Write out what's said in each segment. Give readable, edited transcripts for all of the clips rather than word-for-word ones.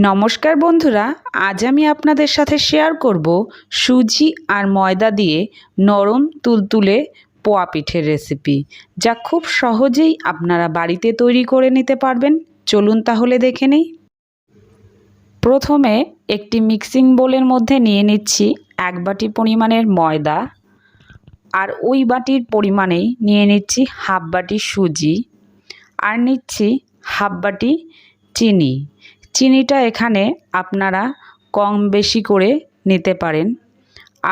নমস্কার বন্ধুরা, আজ আমি আপনাদের সাথে শেয়ার করব সুজি আর ময়দা দিয়ে নরম তুলতুলে পোয়া পিঠের রেসিপি, যা খুব সহজেই আপনারা বাড়িতে তৈরি করে নিতে পারবেন। চলুন তাহলে দেখে নিই। প্রথমে একটি মিক্সিং বোলের মধ্যে নিয়ে নিচ্ছি 1 বাটি পরিমাণের ময়দা, আর ওই বাটির পরিমাণেই নিয়ে নিচ্ছি হাফ বাটি সুজি, আর নিচ্ছি হাফ বাটি চিনি। চিনিটা এখানে আপনারা কম বেশি করে নিতে পারেন।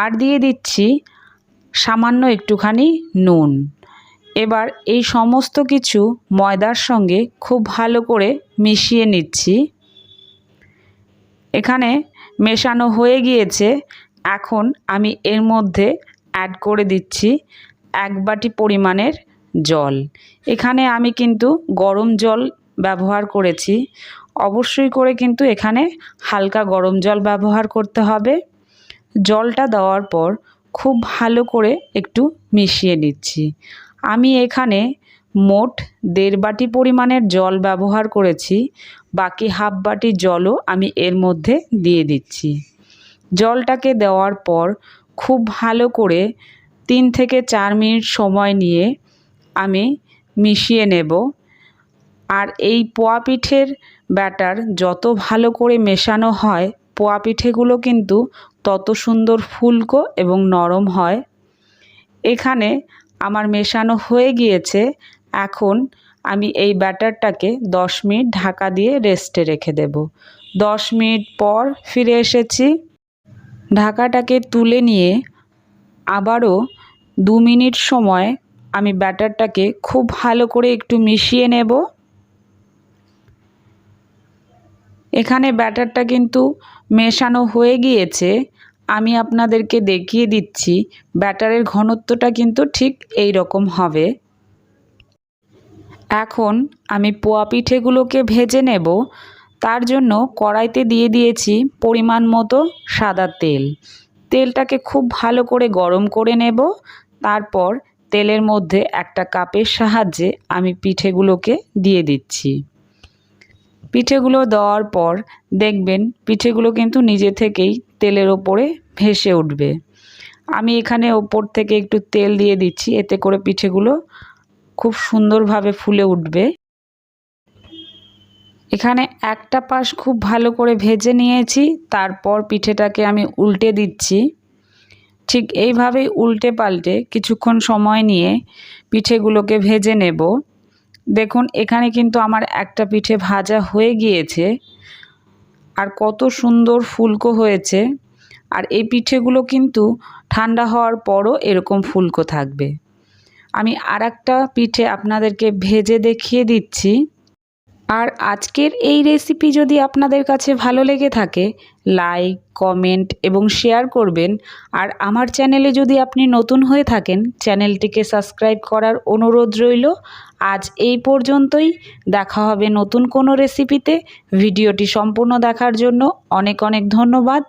আর দিয়ে দিচ্ছি সামান্য একটুখানি নুন। এবার এই সমস্ত কিছু ময়দার সঙ্গে খুব ভালো করে মিশিয়ে নিচ্ছি। এখানে মেশানো হয়ে গিয়েছে। এখন আমি এর মধ্যে অ্যাড করে দিচ্ছি 1 বাটি পরিমাণের জল। এখানে আমি কিন্তু গরম জল ব্যবহার করেছি। অবশ্যই করে কিন্তু এখানে হালকা গরম জল ব্যবহার করতে হবে। জলটা দেওয়ার পর খুব ভালো করে একটু মিশিয়ে নিচ্ছি। আমি এখানে মোট 1.5 বাটি পরিমাণের জল ব্যবহার করেছি। বাকি হাফ বাটি জলও আমি এর মধ্যে দিয়ে দিচ্ছি। জলটাকে দেওয়ার পর খুব ভালো করে 3 থেকে 4 মিনিট সময় নিয়ে আমি মিশিয়ে নেব। আর এই পোয়া পিঠের ব্যাটার যত ভালো করে মেশানো হয়, পোয়া পিঠেগুলো কিন্তু তত সুন্দর ফুলকো এবং নরম হয়। এখানে আমার মেশানো হয়ে গিয়েছে। এখন আমি এই ব্যাটারটাকে 10 মিনিট ঢাকা দিয়ে রেস্টে রেখে দেব। 10 মিনিট পর ফিরে এসেছি। ঢাকাটাকে তুলে নিয়ে আবারও 2 মিনিট সময় আমি ব্যাটারটাকে খুব ভালো করে একটু মিশিয়ে নেব। এখানে ব্যাটারটা কিন্তু মেশানো হয়ে গিয়েছে। আমি আপনাদেরকে দেখিয়ে দিচ্ছি ব্যাটারের ঘনত্বটা কিন্তু ঠিক এই রকম হবে। এখন আমি পোয়া পিঠেগুলোকে ভেজে নেব। তার জন্য কড়াইতে দিয়ে দিয়েছি পরিমাণ মতো সাদা তেল। তেলটাকে খুব ভালো করে গরম করে নেব। তারপর তেলের মধ্যে একটা কাপের সাহায্যে আমি পিঠেগুলোকে দিয়ে দিচ্ছি। পিঠেগুলো দেওয়ার পর দেখবেন পিঠেগুলো কিন্তু নিজে থেকেই তেলের ওপরে ভেসে উঠবে। আমি এখানে ওপর থেকে একটু তেল দিয়ে দিচ্ছি, এতে করে পিঠেগুলো খুব সুন্দরভাবে ফুলে উঠবে। এখানে একটা পাশ খুব ভালো করে ভেজে নিয়েছি। তারপর পিঠেটাকে আমি উল্টে দিচ্ছি। ঠিক এইভাবেই উল্টে পাল্টে কিছুক্ষণ সময় নিয়ে পিঠেগুলোকে ভেজে নেব। দেখুন এখানে কিন্তু আমার একটা পিঠে ভাজা হয়ে গিয়েছে। আর কত সুন্দর ফুলকো হয়েছে। আর এই পিঠেগুলো কিন্তু ঠান্ডা হওয়ার পরও এরকম ফুলকো থাকবে। আমি আরেকটা পিঠে আপনাদেরকে ভেজে দেখিয়ে দিচ্ছি। আর আজকের এই রেসিপি যদি আপনাদের কাছে ভালো লেগে থাকে, লাইক, কমেন্ট এবং শেয়ার করবেন। আর আমার চ্যানেলে যদি আপনি নতুন হয়ে থাকেন, চ্যানেলটিকে সাবস্ক্রাইব করার অনুরোধ রইল। আজ এই পর্যন্তই। দেখা হবে নতুন কোনো রেসিপিতে। ভিডিওটি সম্পূর্ণ দেখার জন্য অনেক অনেক ধন্যবাদ।